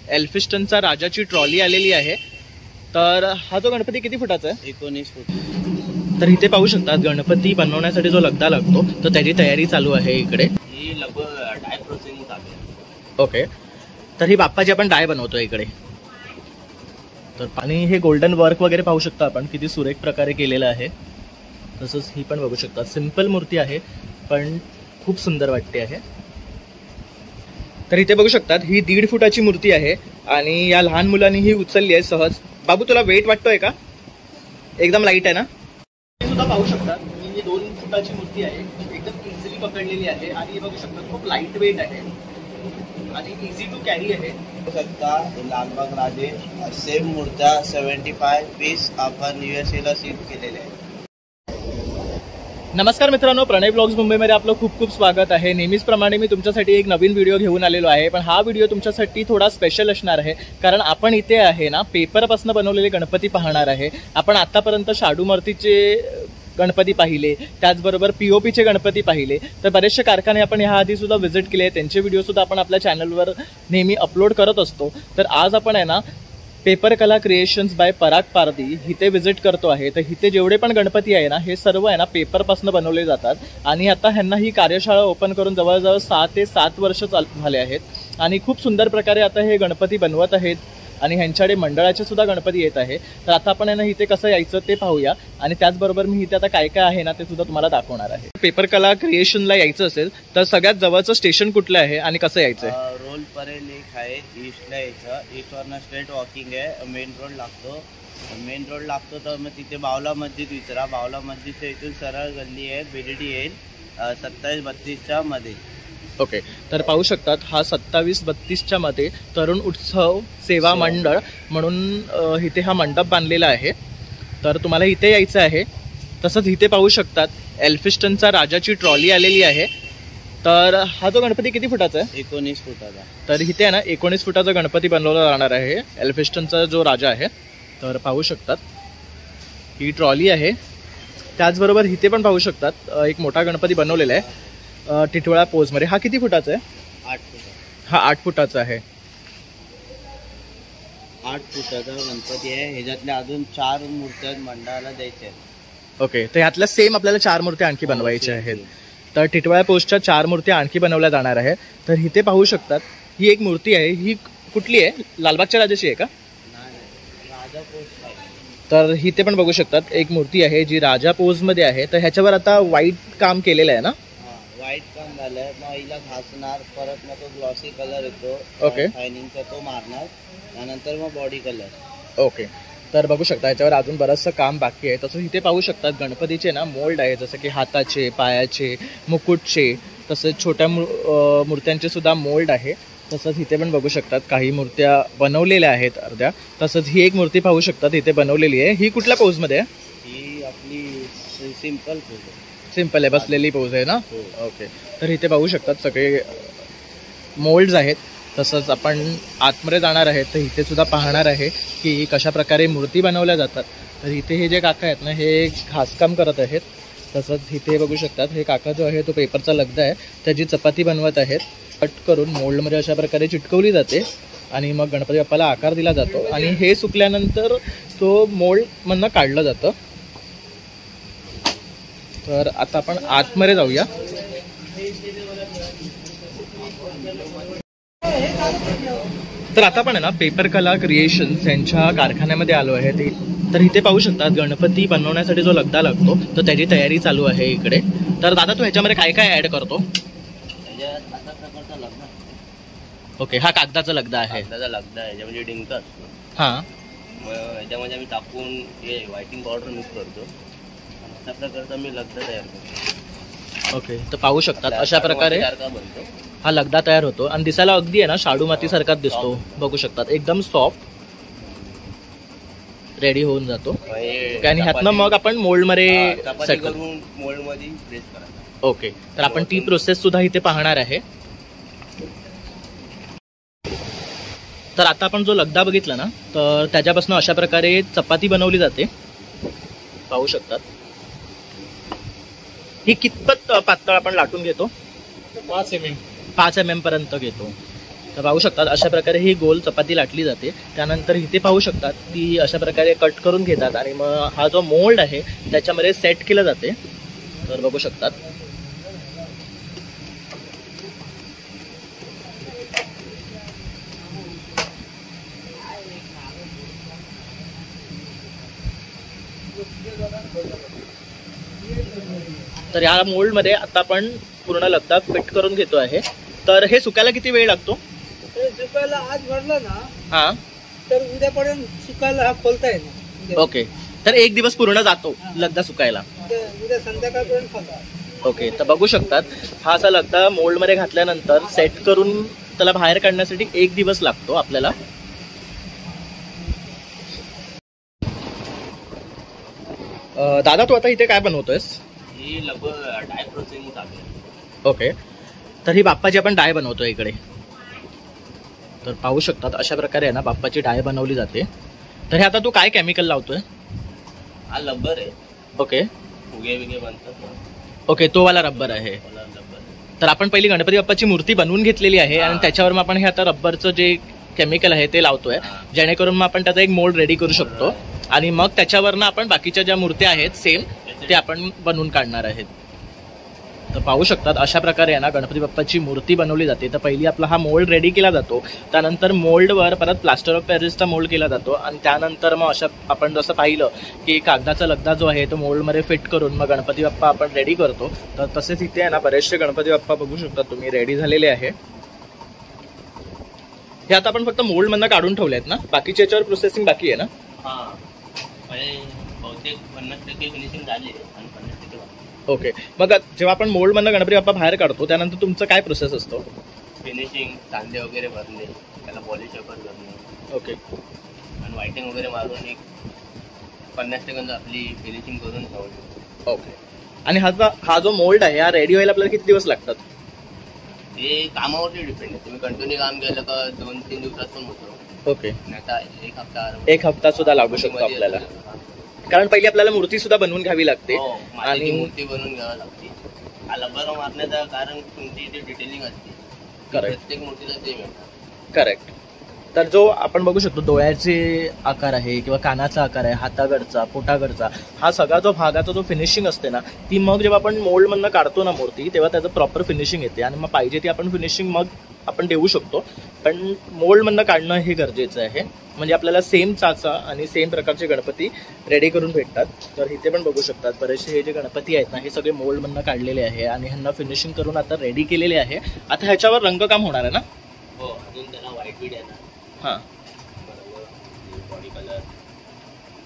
एल्फिस्टनचा राजाची ट्रॉली आलेली आहे। तर हा जो गणपती किती फुटाचा आहे? 19 फूट। तर इथे पाहू शकतात गणपती बनवण्यासाठी जो लगदा लागतो तर त्याची तयारी चालू आहे इकडे। ही लगभग डाय प्रोसेसिंग चालू आहे। ओके, तर ही बाप्पाची आपण डाय बनवतो इकडे। तर आणि हे गोल्डन वर्क वगैरे पाहू शकता आपण किती सुरेख प्रकारे केलेलं आहे। तसंच ही पण बघू शकता, सिंपल मूर्ती आहे पण खूप सुंदर वाटते आहे। तर इथे बघू शकतात ही 1.5 फुटाची मूर्ती आहे आणि या लहान मुलांनी ही उचलली आहे सहज। बाबू तुला वेट वाटतोय का? एकदम लाईट आहे ना? हे सुद्धा पाहू शकतात ही 2 फुटाची मूर्ती आहे, एकदम इझिली पकडलेली आहे आणि हे बघू शकतात खूप लाईट वेट आहे आणि इझी टू कॅरी आहे। सकता लालबाग राजे सेम मूर्त्या 75 पीस आपण USA ला शिफ्ट केलेले आहे। नमस्कार मित्रांनो, प्रणय ब्लॉग्स मुंबईमध्ये आपलं खूप खूप स्वागत आहे। नेहमीचप्रमाणे मी तुमच्यासाठी एक नवीन व्हिडिओ घेऊन आलेलो आहे, पण हा व्हिडिओ तुमच्यासाठी थोडा स्पेशल असणार आहे कारण आपण इथे आहे ना पेपरपासून बनवलेले गणपती पाहणार आहे। आपण आतापर्यंत शाडू मातीचे गणपती पाहिले, त्याचबरोबर POPचे गणपती पाहिले, तर बरेचसे कारखाने आपण ह्या आधी सुद्धा व्हिजिट केले, त्यांचे व्हिडिओ सुद्धा आपण आपल्या चॅनलवर नेहमी अपलोड करत असतो। तर आज आपण आहे ना पेपर कला क्रिएशन्स बाय पराग पारधी इथे व्हिजिट करतो आहे। तर इथे जेवढे पण गणपती आहे ना हे सर्व आहे ना पेपरपासून बनवले जातात आणि आता ह्यांना ही कार्यशाळा ओपन करून जवळजवळ 6 ते 7 वर्ष झाले आहेत आणि खूप सुंदर प्रकारे आता हे गणपती बनवत आहेत आणि ह्यांच्याकडे मंडळाचे सुद्धा गणपती येत आहे। तर आता आपण आहे ना इथे कसं यायचं ते पाहूया आणि त्याचबरोबर मी इथे आता काय काय आहे ना ते सुद्धा तुम्हाला दाखवणार आहे। पेपर कला क्रिएशनला यायचं असेल तर सगळ्यात जवळचं स्टेशन कुठलं आहे आणि कसं यायचं आहे? रोल परेल एक आहे, ईस्टला यायचं, ईस्टवरनं स्ट्रेट वॉकिंग आहे, मेन रोड लागतो तर मग तिथे बावला मस्जिद विचारा, बावला मस्जिदच्या इथून सरळ गल्ली आहे, BDD येईल 27-32च्या मध्ये। ओके, तर पाहू शकतात हा 27-32च्या मध्ये तरुण उत्सव सेवा मंडळ म्हणून इथे हा मंडप बांधलेला आहे। तर तुम्हाला इथे यायचं आहे। तसंच इथे पाहू शकतात एल्फिस्टनचा राजाची ट्रॉली आलेली आहे। तर हा जो गणपती किती फुटाचा आहे? 19 फुटाचा। तर इथे आहे ना 19 फुटाचा गणपती बनवला जाणार आहे, एल्फिस्टनचा जो राजा आहे। तर पाहू शकतात ही ट्रॉली आहे। त्याचबरोबर इथे पण पाहू शकतात एक मोठा गणपती बनवलेला आहे टिटवाळा पोजमध्ये। हा किती फुटाचा आहे? 8 फुट। हा 8 फुटाचा आहे। 8 फुटाचा गणपती आहे। ह्याच्यातल्या अजून 4 मूर्त्या मंडळाला द्यायच्या आहेत। ओके, तर ह्यातल्या सेम आपल्याला 4 मूर्त्या आणखी बनवायच्या आहेत। तर टिटवाळा पोस्टच्या 4 मूर्त्या आणखी बनवल्या जाणार आहे। तर इथे पाहू शकतात ही एक मूर्ती आहे, ही कुठली आहे? लालबागच्या राजाची आहे का? राजा पोस्ट आहे। तर इथे पण बघू शकतात एक मूर्ती आहे जी राजा पोजमध्ये आहे। तर ह्याच्यावर आता व्हाईट काम केलेलं आहे ना? व्हाईट काम झालंय, मग हिला घासणार, परत मग तो ग्लॉसी कलर येतो, ओके, शायनिंगचा तो मारणार, त्यानंतर मग बॉडी कलर। ओके, तर बघू शकता याच्यावर अजून बरंचसं काम बाकी आहे। तसंच इथे पाहू शकतात गणपतीचे ना मोल्ड आहे, जसं की हाताचे, पायाचे, मुकुटचे, तसंच छोट्या मूर्त्यांचे सुद्धा मोल्ड आहे। तसंच इथे पण बघू शकतात काही मूर्त्या बनवलेल्या आहेत अर्ध्या। तसंच ही एक मूर्ती पाहू शकतात इथे बनवलेली आहे। ही कुठल्या पोजमध्ये आहे? ही आपली सिंपल पोज आहे। सिंपल आहे, बसलेली पोज आहे ना? हो। ओके, तर इथे पाहू शकतात सगळे मोल्ड्स आहेत। तसंच आपण आतमध्ये जाणार आहे तर इथे सुद्धा पाहणार आहे की कशा प्रकारे मूर्ती बनवल्या जातात। तर इथे हे जे काका आहेत ना हे घासकाम करत आहेत। तसंच इथे बघू शकतात हे काका जो आहे तो पेपरचा लगदा आहे त्याची चपाती बनवत आहेत। कट करून मोल्डमध्ये अशा प्रकारे चिटकवली जाते आणि मग गणपती बाप्पाला आकार दिला जातो आणि हे सुकल्यानंतर तो मोल्डमधनं काढलं जातं। तर आता आपण आतमध्ये जाऊया। तर आता पण आहे ना पेपर कला क्रिएशन्स यांच्या कारखान्यामध्ये आलो आहे। तर इथे पाहू शकतात गणपती बनवण्यासाठी जो लगदा लागतो तर त्याची तयारी चालू आहे इकडे। तर दादा तू ह्याच्यामध्ये काय काय ऍड करतो? ओके, हा कागदाचा लगदा आहे। कागदाचा लगदा आहे, याच्यामध्ये डिंक असतो। हां, मग याच्यामध्ये आम्ही टाकून हे व्हायटिंग पावडर मिक्स करतो, अशा प्रकारचा मी लगदा तयार करतो। ओके, तर पाहू शकतात अशा प्रकारे बनतो हा लगदा तयार होतो आणि दिसायला अगदी आहे ना शाडू माती सारखाच दिसतो। बघू शकतात एकदम सॉफ्ट रेडी होऊन जातो आणि ह्यातनं मग आपण मोल्डमध्ये सेट करून मोल्डमध्ये प्रेस करायचं। ओके, तर आपण ती प्रोसेस सुद्धा इथे पाहणार आहे। तर आता आपण जो लगदा बघितला ना तर त्याच्यापासून अशा प्रकारे चपाती बनवली जाते, पाहू शकतात। ही कितपत पातळ आपण लाटून घेतो? 5 mm 5 mm पर्यंत घेतो। तर पाहू शकतात अशा प्रकारे ही गोल चपाती लाटली जाते. त्यानंतर इथे पाहू शकतात ती अशा प्रकारे कट करून घेतात आणि मग हा जो मोल्ड आहे त्याच्यामध्ये सेट केलं जाते. तर बघू शकतात. तर या मोल्डमध्ये आता आपण पूर्ण लगदा फिट करून घेतो आहे. तर हे सुकायला किती वेळ लागतो? सुकायला आज भरलं ना हा, तर उद्यापर्यंत सुकायला हा खोलता येईल. ओके. तर एक दिवस पूर्ण जातो लगदा सुकायला. उद्या संध्याकाळपर्यंत खोलता. ओके. तर बघू शकतात हा असा लगदा मोल्डमध्ये घातल्यानंतर सेट करून त्याला बाहेर काढण्यासाठी एक दिवस लागतो आपल्याला. दादा तू आता इथे काय बनवतोयस? ही लगभग डाय प्रोसेसिंग चालू आहे. ओके. तर ही बाप्पाची आपण डाय बनवतोय इकडे. तर पाहू शकतात अशा प्रकारे आहे ना बाप्पाची डाय बनवली जाते. तर हे आता तू काय केमिकल लावतोय? हा रबर आहे. ओके फुगे बिगे बनतात. ओके, तो वाला रबर आहे. रबर. तर आपण पहिली गणपती बाप्पाची मूर्ती बनवून घेतलेली आहे आणि त्याच्यावर मग आपण हे आता रबरचं जे केमिकल आहे ते लावतोय, जेणेकरून मग आपण त्याचा एक मोल्ड रेडी करू शकतो आणि मग त्याच्यावरनं आपण बाकीच्या ज्या मूर्त्या आहेत सेम ते आपण बनवून काढणार आहेत. तर पाहू शकतात अशा प्रकारे आहे ना गणपती बाप्पाची मूर्ती बनवली जाते. तर पहिली आपला हा मोल्ड रेडी केला जातो, त्यानंतर मोल्डवर परत प्लास्टर ऑफ पॅरिसचा मोल्ड केला जातो आणि त्यानंतर मग अशा आपण जसं पाहिलं की कागदाचा लगदा जो आहे तो मोल्डमध्ये फिट करून मग गणपती बाप्पा आपण रेडी करतो. तर तसेच इथे आहे ना बरेचसे गणपती बाप्पा बघू शकता तुम्ही रेडी झालेले आहे. हे आता आपण फक्त मोल्डमधनं काढून ठेवले आहेत ना, बाकीच्या याच्यावर प्रोसेसिंग बाकी आहे ना? हां, बहुतेक 50% फिनिशिंग झाली आणि 50% बाकी. ओके. मग जेव्हा आपण मोल्डमधनं गणपती बाप्पा बाहेर काढतो त्यानंतर तुमचं काय प्रोसेस असतो? फिनिशिंग, सांधे वगैरे भरणे, त्याला पॉलिश पेपर करणे. ओके. आणि व्हायटिंग वगैरे मारून एक 50% आपली फिनिशिंग करून ठेवली. ओके. आणि हा जो मोल्ड आहे हा रेडी व्हायला आपल्याला किती दिवस लागतात? ते कामावरती डिपेंड आहे. तुम्ही कंटिन्यू काम केलं का 2-3 दिवसात पण होतो. ओके. नाहीतर एक हफ्ता सुद्धा लागू शकतो आपल्याला, कारण पहिली आपल्याला मूर्ती सुद्धा बनवून घ्यावी लागते. आणि मूर्ती बनवून घ्यावी लागते. रबर मारण्याचं कारण तुमची इथे डिटेलिंग असते. करेक्ट. प्रत्येक मूर्तीला सेम आहे. करेक्ट. तर जो आपण बघू शकतो डोळ्याचे आकार आहे किंवा कानाचा आकार आहे, हाताकडचा, पोटाकडचा, हा सगळा जो भागाचा जो फिनिशिंग असते ना ती मग जेव्हा आपण मोल्डमधनं काढतो ना मूर्ती तेव्हा त्याचं प्रॉपर फिनिशिंग येते आणि मग पाहिजे ती आपण फिनिशिंग मग आपण देऊ शकतो. पण मोल्डमधनं काढणं हे गरजेचं आहे, म्हणजे आपल्याला सेम चाचा आणि सेम प्रकारचे गणपती रेडी करून भेटतात. तर इथे पण बघू शकतात बरेचसे हे जे गणपती आहेत ना हे सगळे मोल्डमधनं काढलेले आहे आणि ह्यांना फिनिशिंग करून आता रेडी केलेले आहे. आता ह्याच्यावर रंगकाम होणार आहे ना? हो, अजून त्याला व्हाईट बीड आहे ना. हां,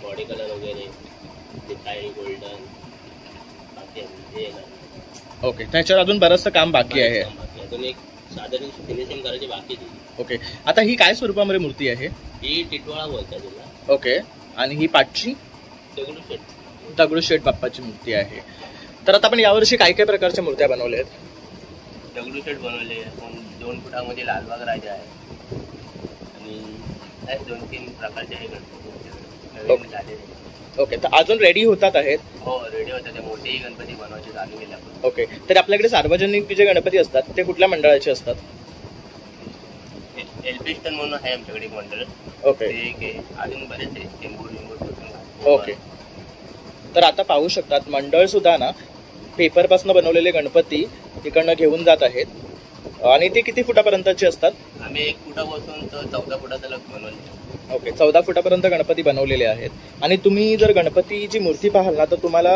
बॉडी कलर वगैरे ते काय गोल्डन बाकी आहे. ओके. त्याच्यावर अजून बरंचसं काम बाकी आहे. अजून एक साधारण फिनिशिंग करायची बाकी आहे. ओके. आता ही काय स्वरूपामध्ये मूर्ती आहे? ही टिटवाळा बोलतात तिला. ओके. आणि ही पाठची दगडूशेठ. दगडूशेठ बाप्पाची मूर्ती आहे. तर आता आपण यावर्षी काय काय प्रकारच्या मूर्त्या बनवल्या आहेत? दगडूशेठ बनवले, 2 फुटामध्ये लालबाग राजा आहे आणि 2-3 प्रकारचे आहे गणपती झालेले. ओके. तर अजून रेडी होतात आहेत? हो, रेडी होतात. ते मोठेही गणपती बनवायचे चालू केले आपण. ओके. तर आपल्याकडे सार्वजनिक जे गणपती असतात ते कुठल्या मंडळाचे असतात? एल्फिस्टन म्हणून आहे आमच्याकडे एक मंडळ. ओके. ते अजून बरेच आहे. टेंबूर. ओके. तर आता पाहू शकतात मंडळ सुद्धा ना पेपरपासून बनवलेले गणपती तिकडनं घेऊन जात आहेत. आणि ते किती फुटापर्यंतचे असतात? आम्ही 1 फुटापासून तर 14 फुटाचा लग बनवले. ओके. 14 फुटापर्यंत गणपती बनवलेले आहेत. आणि तुम्ही जर गणपतीची मूर्ती पाहाल ना तर तुम्हाला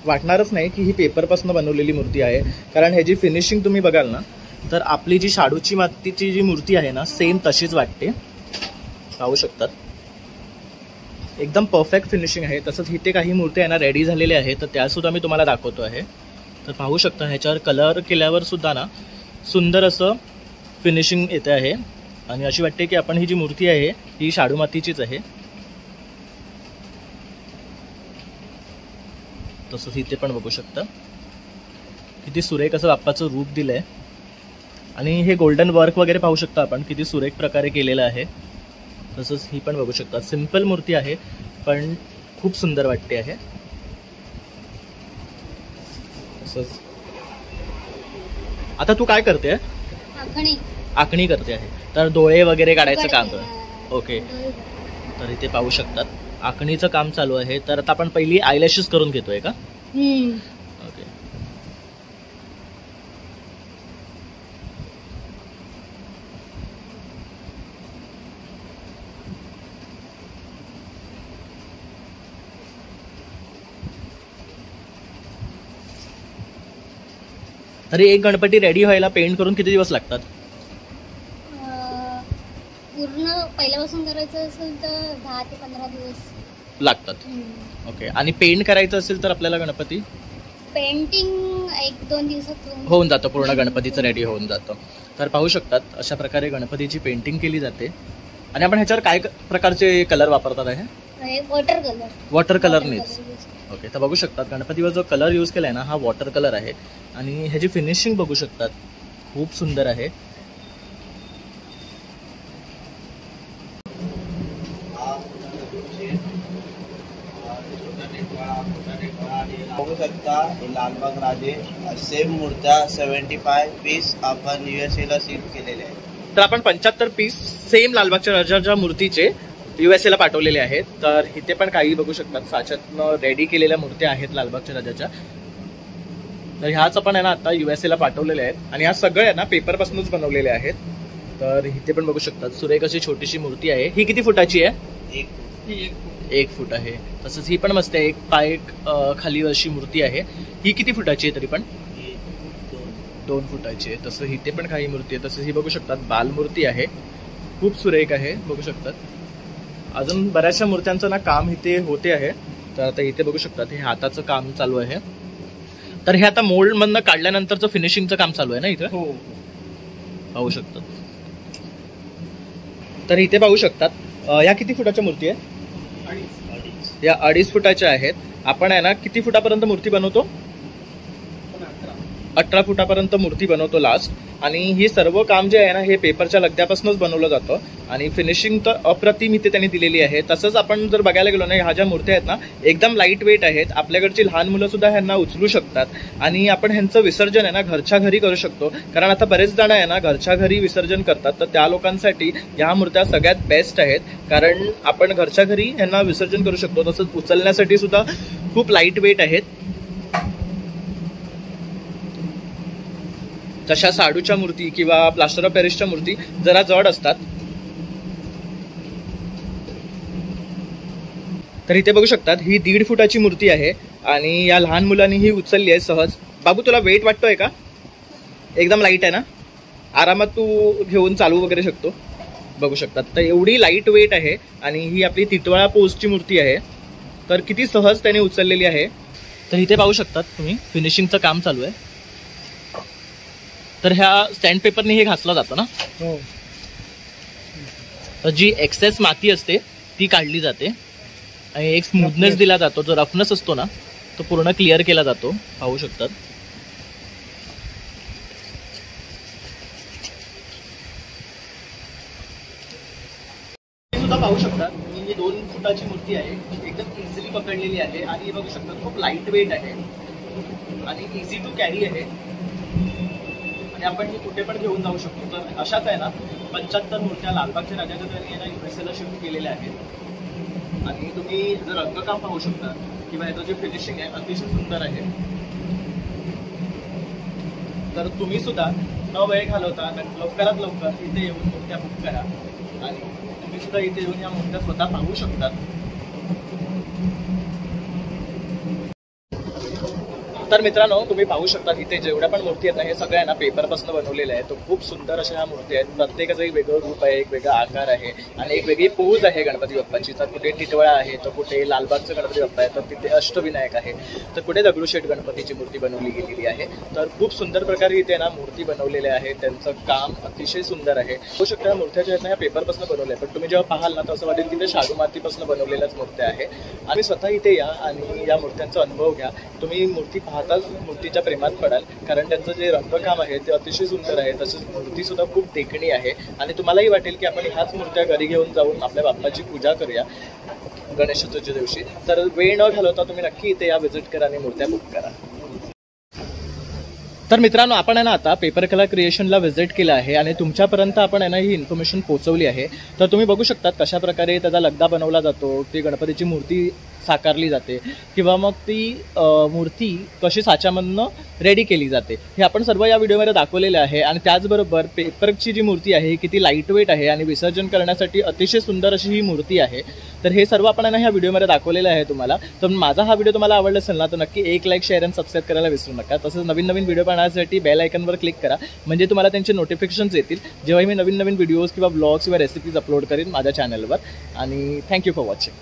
वाटणारच नाही की ही पेपरपासून बनवलेली मूर्ती आहे, कारण ह्याची फिनिशिंग तुम्ही बघाल ना तर आपली जी शाडूची मातीची जी मूर्ती आहे ना सेम तशीच वाटते. पाहू शकतात एकदम परफेक्ट फिनिशिंग आहे. तसंच इथे काही मूर्त्या आहे ना रेडी झालेल्या आहेत तर त्यासुद्धा मी तुम्हाला दाखवतो आहे. तर पाहू शकता ह्याच्यावर कलर केल्यावर सुद्धा ना सुंदर असं फिनिशिंग येते आहे आणि अशी वाटते की आपण ही जी मूर्ती आहे ही शाडू मातीचीच आहे. तसंच इथे पण बघू शकता किती सुरेख असं बाप्पाचं रूप दिलंय आणि हे गोल्डन वर्क वगैरे पाहू शकता आपण किती सुरेख प्रकारे केलेलं आहे. तसंच ही पण बघू शकता सिंपल मूर्ती आहे पण खूप सुंदर वाटते आहे. तसंच आता तू काय करते? आखणी करते आहे. तर डोळे वगैरे काढायचं काम करते. ओके, तर इथे पाहू शकतात आखणीचं काम चालू आहे. तर आता आपण पहिली आयलॅशेस करून घेतोय का? ओके. तरी एक गणपती रेडी व्हायला पेंट करून किती दिवस लागतात? पूर्ण पहिल्यापासून करायचं असेल तर 10 ते 15 दिवस लागतात. ओके. आणि पेंट करायचं असेल तर आपल्याला गणपती पेंटिंग 1-2 दिवसात होऊन जातं, पूर्ण गणपतीचं रेडी होऊन जातं. तर पाहू शकतात अशा प्रकारे गणपतीची पेंटिंग केली जाते. आणि आपण ह्याच्यावर काय प्रकारचे कलर वापरतात आहे? वॉटर कलरनेच. ओके. तर बघू शकतात गणपतीवर जो कलर यूज केलाय ना हा वॉटर कलर आहे. आणि ह्याची फिनिशिंग बघू शकतात खूप सुंदर आहे. बघू शकता हे लालबाग राजे सेम मूर्त्या 75 पीस आपण USA ला शिफ्ट केलेले आहेत. तर आपण 75 पीस सेम लालबागच्या राजाच्या मूर्तीचे USA ला पाठवलेले आहेत. तर इथे पण काही बघू शकतात साच्यातनं रेडी केलेल्या मूर्त्या आहेत लालबागच्या राजाच्या. तर ह्याच आपण आहे ना आता USA ला पाठवलेल्या आहेत. आणि ह्या सगळ्या आहे ना पेपरपासूनच बनवलेल्या आहेत. तर इथे पण बघू शकतात सुरेख अशी छोटीशी मूर्ती आहे. ही किती फुटाची आहे? 1 फूट आहे. तसंच ही पण मस्त आहे. एक पाय खाली अशी मूर्ती आहे. ही किती फुटाची आहे? तरी पण 2 फुटाची आहे. तसं इथे पण काही मूर्ती आहे. तसंच ही बघू शकतात बालमूर्ती आहे, खूप सुरेख आहे. बघू शकतात अजून बऱ्याचशा मूर्त्यांचं ना काम इथे होते आहे. तर आता इथे बघू शकतात हे हाताचं काम चालू आहे. तर हे आता मोल्ड मधनं काढल्यानंतरचं फिनिशिंगचं काम चालू आहे ना इथे. हो, पाहू शकतात. तर इथे पाहू शकतात या किती फुटाच्या मूर्ती आहे? या 2.5 फुटाच्या आहेत. आपण आहे ना किती फुटापर्यंत मूर्ती बनवतो? 18 फुटापर्यंत मूर्ती बनवतो लास्ट. आणि ही सर्व काम जे आहे ना हे पेपरच्या लगद्यापासूनच बनवलं जातं. आणि फिनिशिंग तर अप्रतिम इथे त्यांनी दिलेली आहे. तसंच आपण जर बघायला गेलो ना ह्या ज्या मूर्त्या आहेत ना एकदम लाईट वेट आहेत. आपल्याकडची लहान मुलं सुद्धा ह्यांना उचलू शकतात. आणि आपण ह्यांचं विसर्जन आहे ना घरच्या घरी करू शकतो. कारण आता बरेच जण आहे ना घरच्या घरी विसर्जन करतात. तर त्या लोकांसाठी ह्या मूर्त्या सगळ्यात बेस्ट आहेत. कारण आपण घरच्या घरी ह्यांना विसर्जन करू शकतो. तसंच उचलण्यासाठी सुद्धा खूप लाईट वेट आहेत. तशा शाडूच्या मूर्ती किंवा प्लास्टर ऑफ पॅरिसच्या मूर्ती जरा जड असतात. तर इथे बघू शकतात ही 1.5 फुटाची मूर्ती आहे. आणि या लहान मुलांनी ही उचलली आहे सहज. बाबू तुला वेट वाटतोय का? एकदम लाईट आहे ना, आरामात तू घेऊन चालू वगैरे शकतो. बघू शकतात तर एवढी लाईट वेट आहे. आणि ही आपली तिटवाळा पोस्टची मूर्ती आहे. तर किती सहज त्याने उचललेली आहे. तर इथे पाहू शकतात तुम्ही फिनिशिंगचं काम चालू आहे. तर ह्या सँड पेपरने हे घासलं जातं ना. हो. तर जी एक्सेस माती असते ती काढली जाते. आणि एक स्मूथनेस दिला जातो. जो रफनेस असतो ना तो पूर्ण क्लिअर केला जातो. पाहू शकतात. सुद्धा पाहू शकतात ही 2 फुटाची मूर्ती आहे. एकदम इझिली पकडलेली आहे. आणि बघू शकतात खूप लाईट वेट आहे आणि इझी टू कॅरी आहे. आणि आपण ही कुठे पण घेऊन जाऊ शकतो. तर अशाच आहे ना 75 मूर्त्या लालबागच्या राजाच्या त्यांनी USA ला शिफ्ट केलेल्या आहेत. आणि तुम्ही जर रंगकाम पाहू शकता किंवा याचं जे फिनिशिंग आहे अतिशय सुंदर आहे. तर तुम्ही सुद्धा न वेळ घालवता लवकरात लवकर इथे येऊन मूर्त्या बुक करा. आणि तुम्ही सुद्धा इथे येऊन या मूर्त्या स्वतः पाहू शकता. तर मित्रांनो तुम्ही पाहू शकता इथे जेवढ्या पण मूर्ती आहेत ना हे सगळ्या ना पेपरपासून बनवलेल्या आहेत. तो खूप सुंदर अशा ह्या मूर्ती आहेत. प्रत्येकाचं एक वेगळं रूप आहे, एक वेगळा आकार आहे आणि एक वेगळी पोज आहे गणपती बाप्पाची. तर कुठे टिटवाळा आहे, तर कुठे लालबागचं गणपती बाप्पा आहे, तर तिथे अष्टविनायक आहे, तर कुठे दगडूशेठ गणपतीची मूर्ती बनवली गेलेली आहे. तर खूप सुंदर प्रकारे इथे ना मूर्ती बनवलेल्या आहेत. त्यांचं काम अतिशय सुंदर आहे. होऊ शकतं या मूर्त्या ज्या आहेत ना ह्या पेपरपासून बनवल्या आहेत. पण तुम्ही जेव्हा पाहाल ना तर असं वाटेल की ते शाडू मातीपासून बनवलेल्याच मूर्त्या आहे. आणि स्वतः इथे या आणि या मूर्त्यांचा अनुभव घ्या. तुम्ही मूर्ती पाहताच मूर्तीच्या प्रेमात पडाल. कारण त्यांचं जे रंगकाम आहे ते अतिशय सुंदर आहे. तसेच मूर्ती सुद्धा खूप देखणी आहे. आणि तुम्हालाही वाटेल की आपण ह्याच मूर्त्या घरी घेऊन जाऊन आपल्या बाप्पाची पूजा करूया गणेश चतुर्थीच्या दिवशी. तर वेळ न घालवता तुम्ही नक्की इथे या व्हिजिट करा आणि मूर्त्या बुक करा. तर मित्रांनो, आपण आहे ना आता पेपर कला क्रिएशनला व्हिजिट केलं आहे आणि तुमच्यापर्यंत आपण आहे ना ही इन्फॉर्मेशन पोहोचवली आहे. तर तुम्ही बघू शकतात कशा प्रकारे त्याचा लगदा बनवला जातो, ती गणपतीची मूर्ती साकारली जाते किंवा मग ती मूर्ती कशी साच्यामधनं रेडी केली जाते, हे आपण सर्व या व्हिडिओमध्ये दाखवलेलं आहे. आणि त्याचबरोबर पेपरची जी मूर्ती आहे ही किती लाईट वेट आहे आणि विसर्जन करण्यासाठी अतिशय सुंदर अशी ही मूर्ती आहे. तर हे सर्व आपण ना ह्या व्हिडिओमध्ये दाखवलेलं आहे तुम्हाला. तर माझा हा व्हिडिओ तुम्हाला आवडला असेल ना तर नक्की एक लाईक, शेअर आणि सबस्क्राईब करायला विसरू नका. तसंच नवीन नवीन व्हिडिओ पाहण्यासाठी बेल आयकॉनवर क्लिक करा, म्हणजे तुम्हाला त्यांचे नोटिफिकेशन्स येतील जेव्हा मी नवीन नवीन व्हिडिओज किंवा ब्लॉग्स किंवा रेसिपीज अपलोड करेन माझ्या चॅनलवर. आणि थँक्यू फॉर वॉचिंग.